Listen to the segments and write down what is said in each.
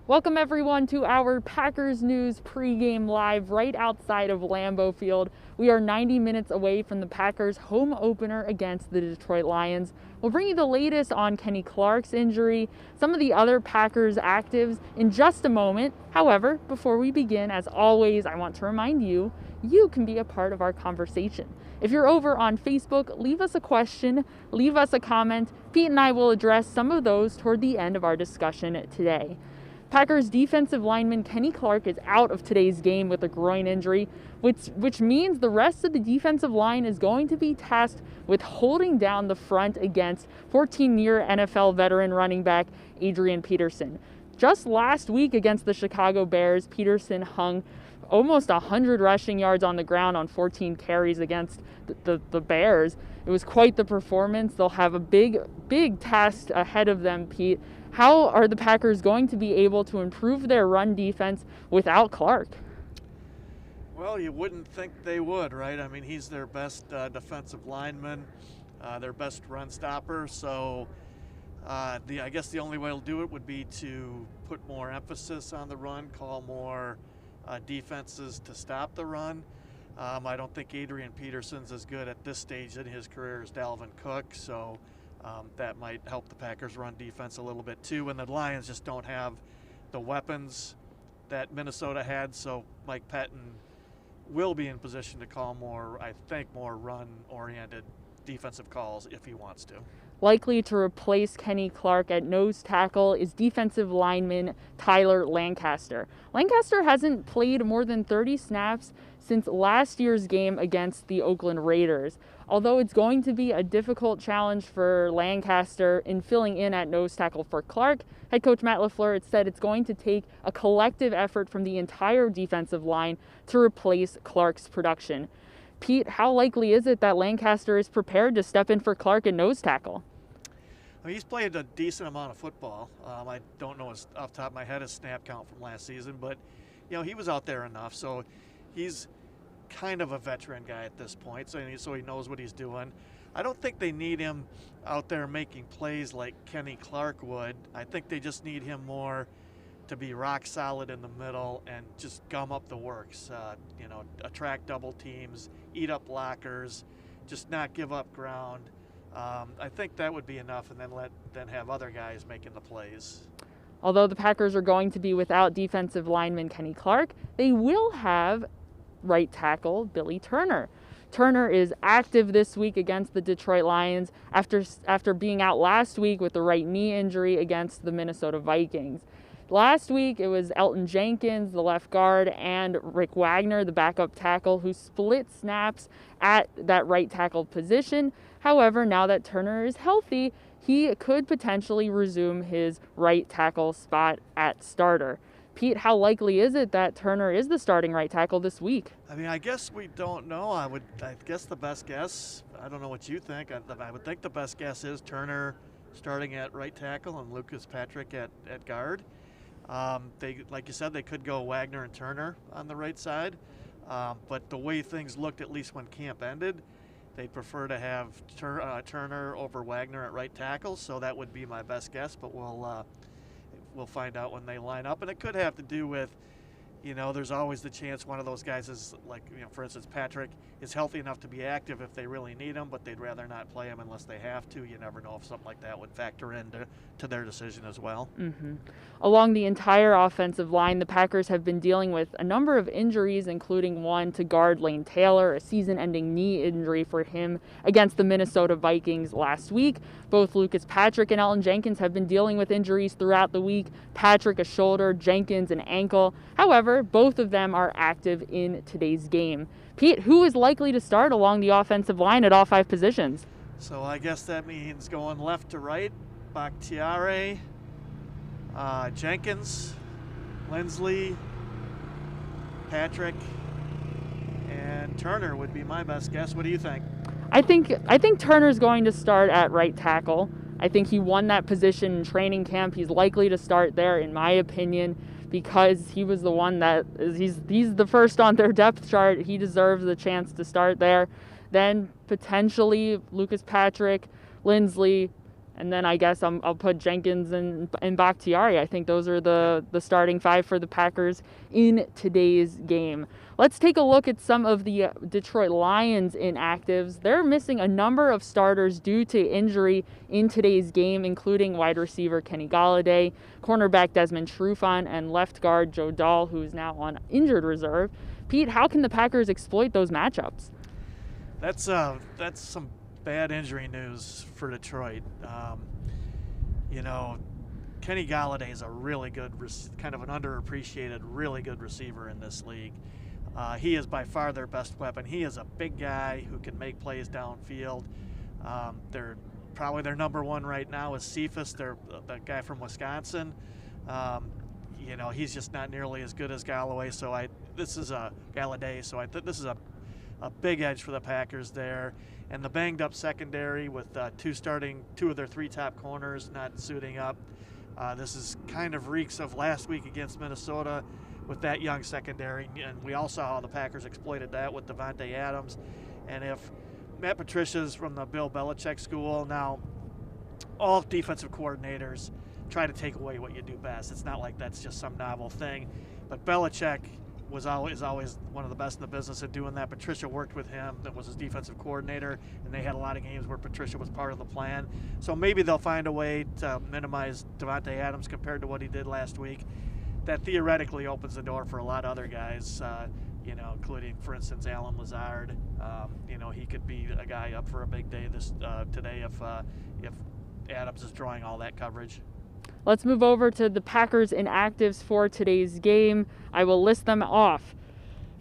Welcome everyone to our Packers News pregame live right outside of Lambeau Field. We are 90 minutes away from the Packers home opener against the Detroit Lions. We'll bring you the latest on Kenny Clark's injury, some of the other Packers actives in just a moment. However, before we begin, as always, I want to remind you, you can be a part of our conversation. If you're over on Facebook, leave us a question, leave us a comment. Pete and I will address some of those toward the end of our discussion today. Packers defensive lineman Kenny Clark is out of today's game with a groin injury, which means the rest of the defensive line is going to be tasked with holding down the front against 14-year NFL veteran running back Adrian Peterson. Just last week against the Chicago Bears, Peterson hung almost 100 rushing yards on the ground on 14 carries against the Bears. It was quite the performance. They'll have a big task ahead of them, Pete. How are the Packers going to be able to improve their run defense without Clark? Well, you wouldn't think they would, right? I mean, he's their best defensive lineman, their best run stopper. So I guess the only way to do it would be to put more emphasis on the run, call more defenses to stop the run. I don't think Adrian Peterson's as good at this stage in his career as Dalvin Cook, so that might help the Packers' run defense a little bit too. And the Lions just don't have the weapons that Minnesota had, so Mike Pettin will be in position to call more run-oriented defensive calls if he wants to. Likely to replace Kenny Clark at nose tackle is defensive lineman Tyler Lancaster. Lancaster hasn't played more than 30 snaps since last year's game against the Oakland Raiders. Although it's going to be a difficult challenge for Lancaster in filling in at nose tackle for Clark, head coach Matt LaFleur said it's going to take a collective effort from the entire defensive line to replace Clark's production. Pete, how likely is it that Lancaster is prepared to step in for Clark at nose tackle? Well, he's played a decent amount of football. I don't know off the top of my head his snap count from last season, but he was out there enough. So he's kind of a veteran guy at this point, so he knows what he's doing. I don't think they need him out there making plays like Kenny Clark would. I think they just need him more to be rock solid in the middle and just gum up the works. Attract double teams, eat up blockers, just not give up ground. I think that would be enough, and then have other guys making the plays. Although the Packers are going to be without defensive lineman Kenny Clark, they will have right tackle Billy Turner. Turner is active this week against the Detroit Lions after being out last week with the right knee injury against the Minnesota Vikings. Last week, it was Elgton Jenkins, the left guard, and Rick Wagner, the backup tackle, who split snaps at that right tackle position. However, now that Turner is healthy, he could potentially resume his right tackle spot at starter. Pete, how likely is it that Turner is the starting right tackle this week? I mean, I guess we don't know. I guess the best guess, I don't know what you think. I would think the best guess is Turner starting at right tackle and Lucas Patrick at guard. Like you said, they could go Wagner and Turner on the right side. But the way things looked, at least when camp ended, they'd prefer to have Turner over Wagner at right tackle. So that would be my best guess, but we'll find out when they line up. And it could have to do with, there's always the chance one of those guys is for instance, Patrick is healthy enough to be active if they really need him, but they'd rather not play him unless they have to. You never know if something like that would factor into their decision as well. Along the entire offensive line, the Packers have been dealing with a number of injuries, including one to guard Lane Taylor, a season-ending knee injury for him against the Minnesota Vikings last week. Both Lucas Patrick and Elgton Jenkins have been dealing with injuries throughout the week. Patrick a shoulder, Jenkins an ankle. However, both of them are active in today's game. Pete, who is likely to start along the offensive line at all five positions? So I guess that means going left to right, Bakhtiari, Jenkins, Lindsley, Patrick, and Turner would be my best guess. What do you think? I think Turner's going to start at right tackle. I think he won that position in training camp. He's likely to start there, in my opinion, because he was the one he's the first on their depth chart. He deserves the chance to start there. Then potentially Lucas Patrick, Lindsley, And then I guess I'll put Jenkins and Bakhtiari. I think those are the starting 5 for the Packers in today's game. Let's take a look at some of the Detroit Lions inactives. They're missing a number of starters due to injury in today's game, including wide receiver Kenny Golladay, cornerback Desmond Trufant, and left guard Joe Dahl, who is now on injured reserve. Pete, how can the Packers exploit those matchups? That's some bad injury news for Detroit. Kenny Golladay is a really good, kind of an underappreciated, really good receiver in this league. He is by far their best weapon. He is a big guy who can make plays downfield. They're probably their number one right now is Cephas, the guy from Wisconsin. He's just not nearly as good as Golladay. This is this is a big edge for the Packers there. And the banged up secondary with two of their 3 top corners not suiting up. This is kind of reeks of last week against Minnesota with that young secondary, and we all saw how the Packers exploited that with Davante Adams. And if Matt Patricia's from the Bill Belichick school, now all defensive coordinators try to take away what you do best. It's not like that's just some novel thing, but Belichick is always one of the best in the business at doing that. Patricia worked with him, that was his defensive coordinator, and they had a lot of games where Patricia was part of the plan. So maybe they'll find a way to minimize Davante Adams compared to what he did last week. That theoretically opens the door for a lot of other guys, including, for instance, Alan Lazard. He could be a guy up for a big day today if Adams is drawing all that coverage. Let's move over to the Packers inactives for today's game. I will list them off.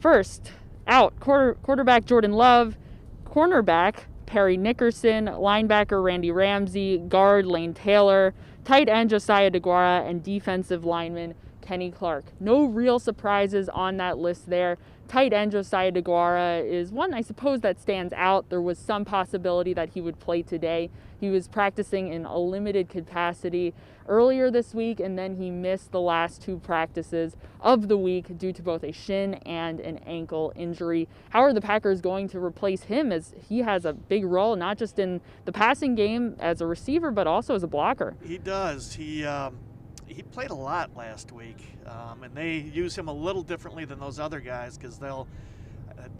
First, out, quarterback Jordan Love, cornerback Perry Nickerson, linebacker Randy Ramsey, guard Lane Taylor, tight end Josiah DeGuara, and defensive lineman Kenny Clark. No real surprises on that list there. Tight end Josiah DeGuara is one, I suppose, that stands out. There was some possibility that he would play today. He was practicing in a limited capacity earlier this week, and then he missed the last 2 practices of the week due to both a shin and an ankle injury. How are the Packers going to replace him, as he has a big role, not just in the passing game as a receiver, but also as a blocker? He does. He played a lot last week, and they use him a little differently than those other guys because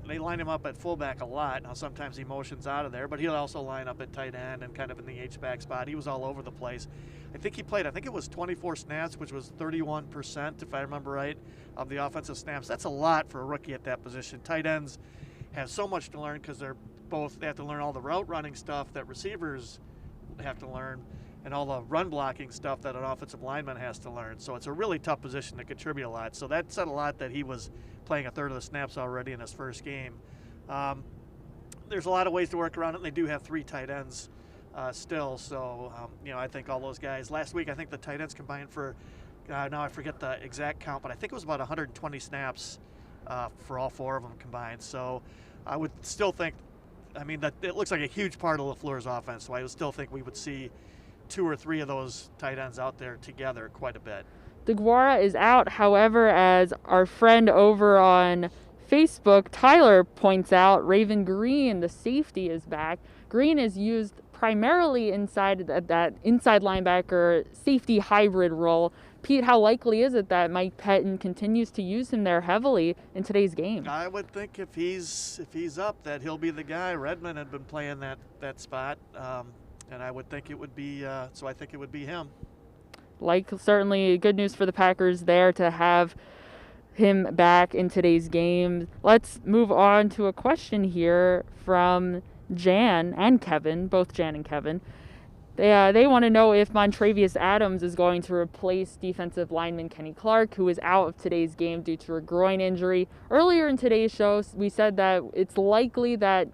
they line him up at fullback a lot. Now sometimes he motions out of there, but he'll also line up at tight end and kind of in the H-back spot. He was all over the place. I think it was 24 snaps, which was 31%, if I remember right, of the offensive snaps. That's a lot for a rookie at that position. Tight ends have so much to learn because they have to learn all the route running stuff that receivers have to learn, and all the run blocking stuff that an offensive lineman has to learn. So it's a really tough position to contribute a lot. So that said a lot that he was playing a third of the snaps already in his first game. There's a lot of ways to work around it, and they do have 3 tight ends still. So, I think all those guys. Last week, I think the tight ends combined for, now I forget the exact count, but I think it was about 120 snaps for all 4 of them combined. So I would still think, that it looks like a huge part of LaFleur's offense. So I would still think we would see 2 or 3 of those tight ends out there together quite a bit. DeGuara is out. However, as our friend over on Facebook, Tyler, points out, Raven Green, the safety, is back. Green is used primarily inside that inside linebacker safety hybrid role. Pete, how likely is it that Mike Pettin continues to use him there heavily in today's game? I would think if he's up, that he'll be the guy. Redmond had been playing that spot. And I would think it would be, so I think it would be him. Certainly good news for the Packers there to have him back in today's game. Let's move on to a question here from Jan and Kevin, both Jan and Kevin. They want to know if Montravius Adams is going to replace defensive lineman Kenny Clark, who is out of today's game due to a groin injury. Earlier in today's show, we said that it's likely that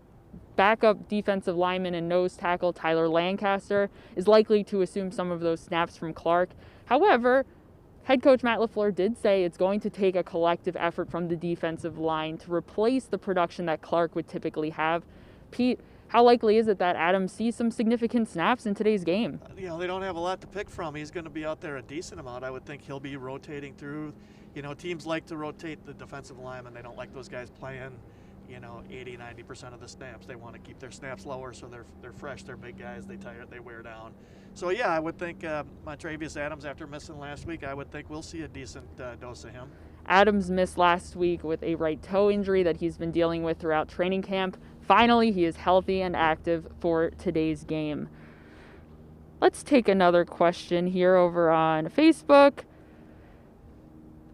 backup defensive lineman and nose tackle Tyler Lancaster is likely to assume some of those snaps from Clark. However, head coach Matt LaFleur did say it's going to take a collective effort from the defensive line to replace the production that Clark would typically have. Pete, how likely is it that Adams sees some significant snaps in today's game? They don't have a lot to pick from. He's going to be out there a decent amount. I would think he'll be rotating through. Teams like to rotate the defensive linemen. They don't like those guys playing 80-90% of the snaps. They want to keep their snaps lower so they're fresh. They're big guys. They tire. They wear down. So yeah, I would think Montravius Adams, after missing last week, I would think we'll see a decent dose of him. Adams missed last week with a right toe injury that he's been dealing with throughout training camp. Finally, he is healthy and active for today's game. Let's take another question here over on Facebook.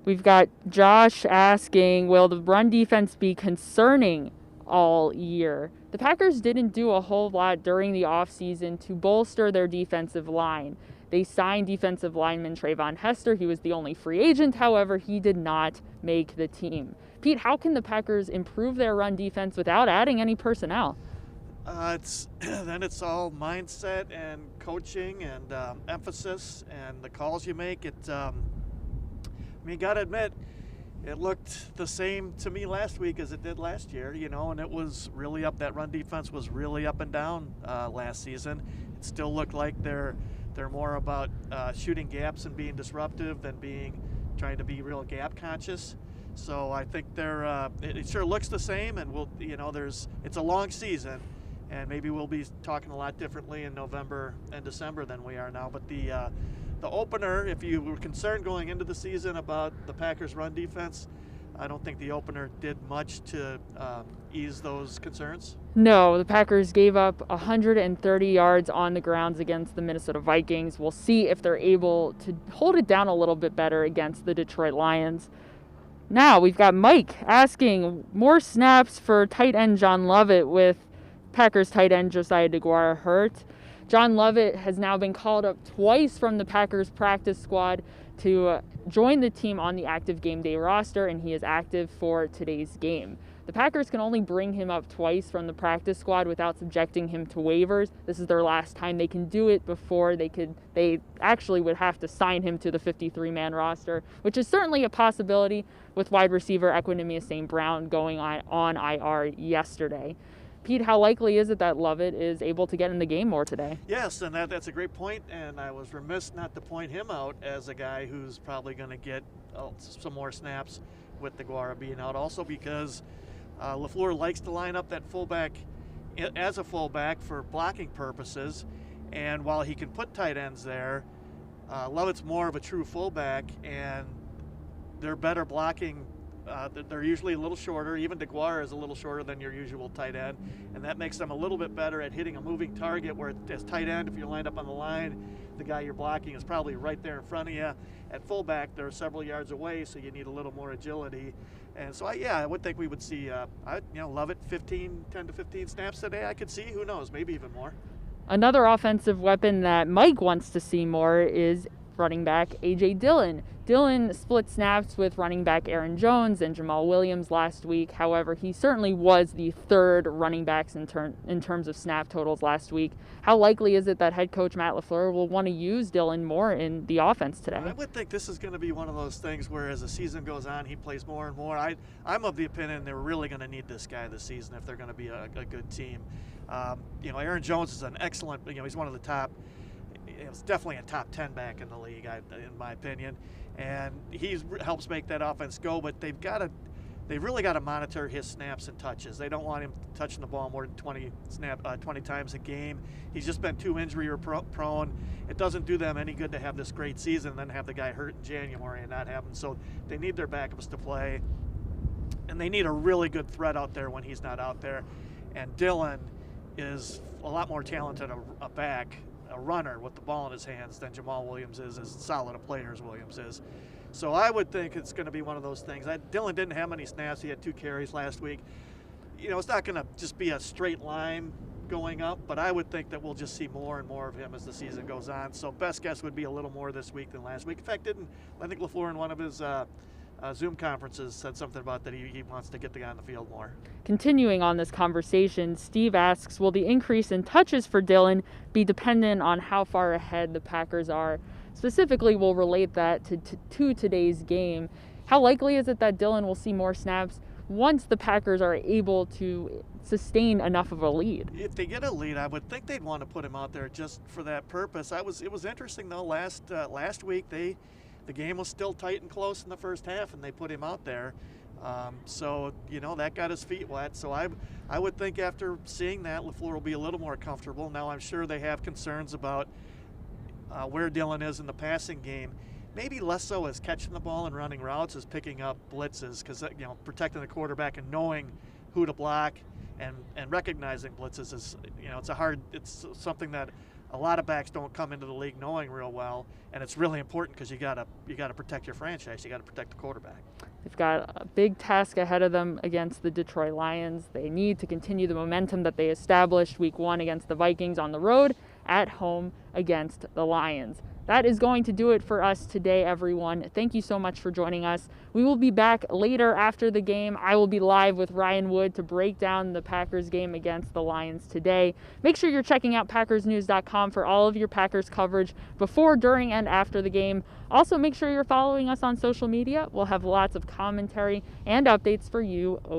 We've got Josh asking, will the run defense be concerning all year? The Packers didn't do a whole lot during the offseason to bolster their defensive line. They signed defensive lineman Trayvon Hester. He was the only free agent. However, he did not make the team. Pete, how can the Packers improve their run defense without adding any personnel? It's all mindset and coaching and emphasis and the calls you make. Gotta admit, it looked the same to me last week as it did last year, and it was really up. That run defense was really up and down last season. It still looked like they're more about shooting gaps and being disruptive than trying to be real gap conscious. So I think it sure looks the same, and it's a long season, and maybe we'll be talking a lot differently in November and December than we are now. But the opener, if you were concerned going into the season about the Packers' run defense, I don't think the opener did much to ease those concerns. No, the Packers gave up 130 yards on the grounds against the Minnesota Vikings. We'll see if they're able to hold it down a little bit better against the Detroit Lions. Now we've got Mike asking more snaps for tight end John Lovett with Packers tight end Josiah DeGuara hurt. John Lovett has now been called up twice from the Packers practice squad to join the team on the active game day roster, and he is active for today's game. The Packers can only bring him up twice from the practice squad without subjecting him to waivers. This is their last time they can do it before they actually would have to sign him to the 53-man roster, which is certainly a possibility with wide receiver Equanimeous St. Brown going on IR yesterday. Pete, how likely is it that Lovett is able to get in the game more today? Yes, and that's a great point, and I was remiss not to point him out as a guy who's probably going to get some more snaps with DeGuara being out, also because LaFleur likes to line up that fullback as a fullback for blocking purposes, and while he can put tight ends there, Lovett's more of a true fullback, and they're better blocking. They're usually a little shorter. Even DeGuara is a little shorter than your usual tight end, and that makes them a little bit better at hitting a moving target, where as tight end, if you're lined up on the line, the guy you're blocking is probably right there in front of you. At fullback, they're several yards away, so you need a little more agility. And so, I would think we would see, Lovett 10 to 15 snaps today. I could see, who knows, maybe even more. Another offensive weapon that Mike wants to see more is running back A.J. Dillon. Dillon split snaps with running back Aaron Jones and Jamal Williams last week. However, he certainly was the third running backs in terms of snap totals last week. How likely is it that head coach Matt LaFleur will want to use Dillon more in the offense today? I would think this is going to be one of those things where as the season goes on, he plays more and more. I'm of the opinion they're really going to need this guy this season if they're going to be a good team. Aaron Jones is an excellent, he's one of the top. It's definitely a top 10 back in the league, in my opinion, and he helps make that offense go. But they've really got to monitor his snaps and touches. They don't want him touching the ball more than 20 times a game. He's just been too injury prone. It doesn't do them any good to have this great season and then have the guy hurt in January and not have him. So they need their backups to play, and they need a really good threat out there when he's not out there. And Dillon is a lot more talented a back, a runner with the ball in his hands than Jamal Williams is, as solid a player as Williams is. So I would think it's going to be one of those things. Dillon didn't have many snaps. He had 2 carries last week. It's not going to just be a straight line going up, but I would think that we'll just see more and more of him as the season goes on. So best guess would be a little more this week than last week. In fact, I think LaFleur in one of his Zoom conferences said something about that he wants to get the guy on the field more. Continuing on this conversation, Steve asks, will the increase in touches for Dillon be dependent on how far ahead the Packers are? Specifically, we'll relate that to today's game. How likely is it that Dillon will see more snaps once the Packers are able to sustain enough of a lead? If they get a lead, I would think they'd want to put him out there just for that purpose. It was interesting, though, last week the game was still tight and close in the first half, and they put him out there. So, that got his feet wet. So I would think after seeing that, LaFleur will be a little more comfortable. Now, I'm sure they have concerns about where Dillon is in the passing game. Maybe less so as catching the ball and running routes as picking up blitzes, because protecting the quarterback and knowing who to block and recognizing blitzes is it's something that a lot of backs don't come into the league knowing real well, and it's really important because you gotta protect your franchise. You gotta protect the quarterback. They've got a big task ahead of them against the Detroit Lions. They need to continue the momentum that they established week 1 against the Vikings on the road, at home against the Lions. That is going to do it for us today, everyone. Thank you so much for joining us. We will be back later after the game. I will be live with Ryan Wood to break down the Packers game against the Lions today. Make sure you're checking out PackersNews.com for all of your Packers coverage before, during, and after the game. Also, make sure you're following us on social media. We'll have lots of commentary and updates for you over